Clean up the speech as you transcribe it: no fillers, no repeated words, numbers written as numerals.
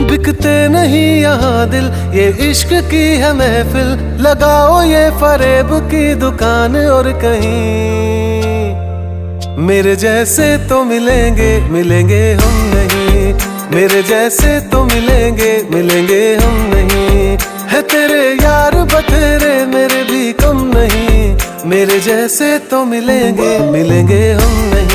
बिकते नहीं यहाँ दिल, ये इश्क की है महफिल। लगाओ ये फरेब की दुकान और कहीं मेरे जैसे तो मिलेंगे, मिलेंगे हम नहीं। मेरे जैसे तो मिलेंगे, मिलेंगे हम नहीं। है तेरे यार बतेरे, मेरे भी कम नहीं। मेरे जैसे तो मिलेंगे, मिलेंगे हम नहीं।